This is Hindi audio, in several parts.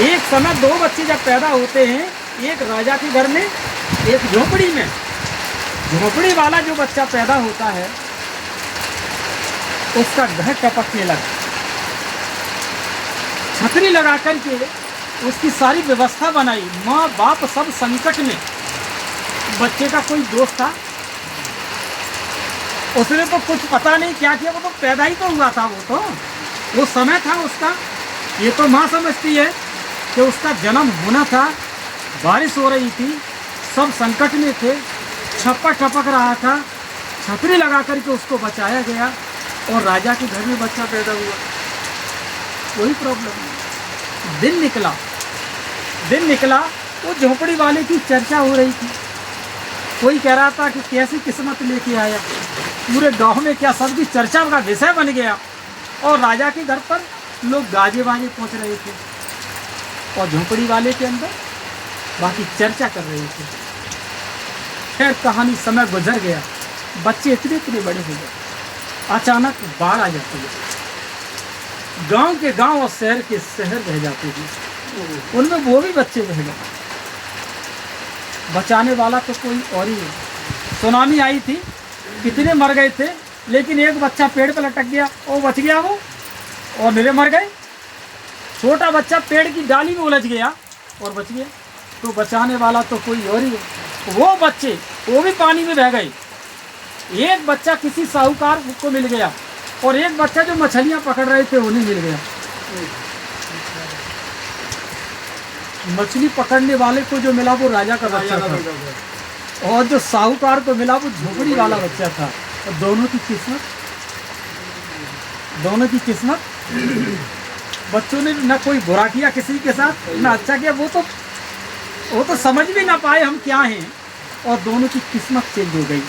एक समय 2 बच्चे जब पैदा होते हैं, एक राजा के घर में, एक झोपड़ी में। झोपड़ी वाला जो बच्चा पैदा होता है उसका घर टपकने लगा। छतरी लगा करके उसकी सारी व्यवस्था बनाई, माँ बाप सब संकट में। बच्चे का कोई दोस्त था, उसने तो कुछ पता नहीं क्या किया, वो तो पैदा ही तो हुआ था, वो समय था उसका। ये तो माँ समझती है कि उसका जन्म होना था। बारिश हो रही थी, सब संकट में थे, छप्पर टपक रहा था, छतरी लगा करके उसको बचाया गया और राजा के घर में बच्चा पैदा हुआ। कोई प्रॉब्लम नहीं। दिन निकला, वो झोपड़ी वाले की चर्चा हो रही थी। कोई कह रहा था कि कैसी किस्मत लेके आया, पूरे गांव में क्या सबकी चर्चा का विषय बन गया। और राजा के घर पर लोग गाजे बाजे पहुंच रहे थे और झोपड़ी वाले के अंदर बाकी चर्चा कर रहे थे। खैर कहानी समय गुजर गया, बच्चे इतने बड़े हो गए। अचानक बाढ़ आ जाती है, गांव के गांव और शहर के शहर रह जाते हैं, उनमें वो भी बच्चे रह गए। बचाने वाला तो कोई और ही है। सुनामी आई थी, कितने मर गए थे, लेकिन एक बच्चा पेड़ पर लटक गया, वो बच गया वो, और मेरे मर गए। छोटा बच्चा पेड़ की डाली में उलझ गया और बच गया। तो बचाने वाला तो कोई और ही है। वो बच्चे वो भी पानी में बह गए। एक बच्चा किसी साहूकार को मिल गया और एक बच्चा जो मछलियां पकड़ रहे थे उन्हें मिल गया। मछली पकड़ने वाले को जो मिला वो राजा का बच्चा था, और जो साहूकार को मिला वो झोपड़ी वाला बच्चा था। और दोनों की किस्मत बच्चों ने न कोई बुरा किया किसी के साथ, न अच्छा किया। वो तो समझ भी ना पाए हम क्या हैं, और दोनों की किस्मत चेंज हो गई।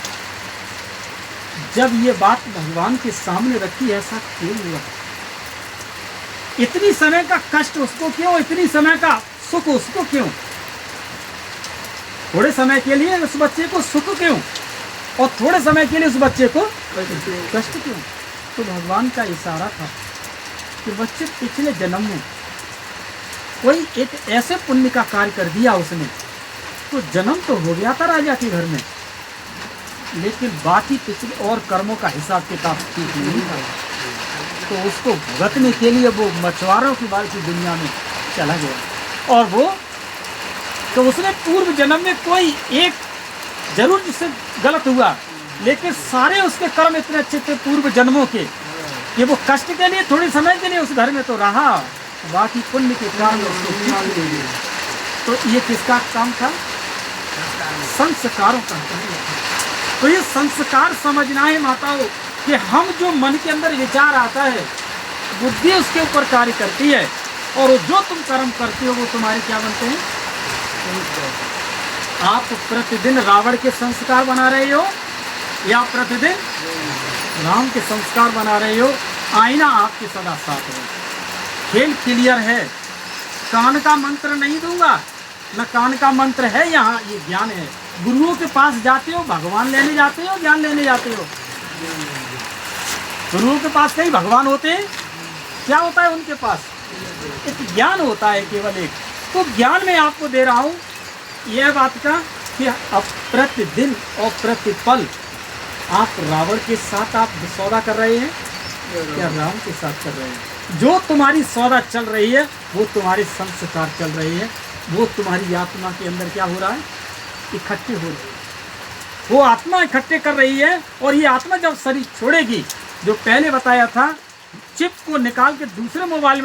जब ये बात भगवान के सामने रखी, ऐसा क्यों हुआ? इतनी समय का कष्ट उसको क्यों, इतनी समय का सुख उसको क्यों? थोड़े समय के लिए उस बच्चे को सुख क्यों, और थोड़े समय के लिए उस बच्चे को कष्ट क्यों? तो भगवान का इशारा था कि बच्चे पिछले जन्म में कोई एक ऐसे पुण्य का कार्य कर दिया उसने, तो जन्म तो हो गया था राजा के घर में, लेकिन बाकी पिछले और कर्मों का हिसाब किताब ठीक नहीं था। तो उसको भुगतने के लिए वो मछुआरों की बाल की दुनिया में चला गया। और वो तो उसने पूर्व जन्म में कोई एक जरूर जिससे गलत हुआ, लेकिन सारे उसके कर्म इतने अच्छे थे पूर्व जन्मों के कि वो कष्ट के लिए थोड़े समय के लिए उस घर में तो रहा, बाकी पुण्य के कारण उसको। तो ये किसका काम था? संस्कारों का काम। तो ये संस्कार समझना है माताओं कि हम जो मन के अंदर विचार आता है, बुद्धि उसके ऊपर कार्य करती है, और जो तुम कर्म करते हो वो तुम्हारे क्या बनते हैं? आप प्रतिदिन रावण के संस्कार बना रहे हो या प्रतिदिन राम के संस्कार बना रहे हो? आईना आपके सदा साथ है। खेल क्लियर है। कान का मंत्र नहीं दूंगा, न कान का मंत्र है यहाँ, ये ज्ञान है। गुरुओं के पास जाते हो, भगवान लेने जाते हो, ज्ञान लेने जाते हो? गुरुओं के पास कहीं भगवान होते हैं? क्या होता है उनके पास? एक ज्ञान होता है, केवल एक। तो ज्ञान में आपको दे रहा हूँ यह बात का कि अब प्रतिदिन और प्रतिपल आप रावण के साथ आप सौदा कर रहे हैं या राम के साथ कर रहे हैं? जो तुम्हारी सौदा चल रही है वो तुम्हारे संस्कार चल रही है, वो तुम्हारी आत्मा के अंदर क्या हो रहा है? इकट्ठे हो रही है। वो आत्मा इकट्ठे कर रही है, और ये आत्मा जब शरीर छोड़ेगी, जो पहले बताया था, चिप को निकाल के दूसरे मोबाइल में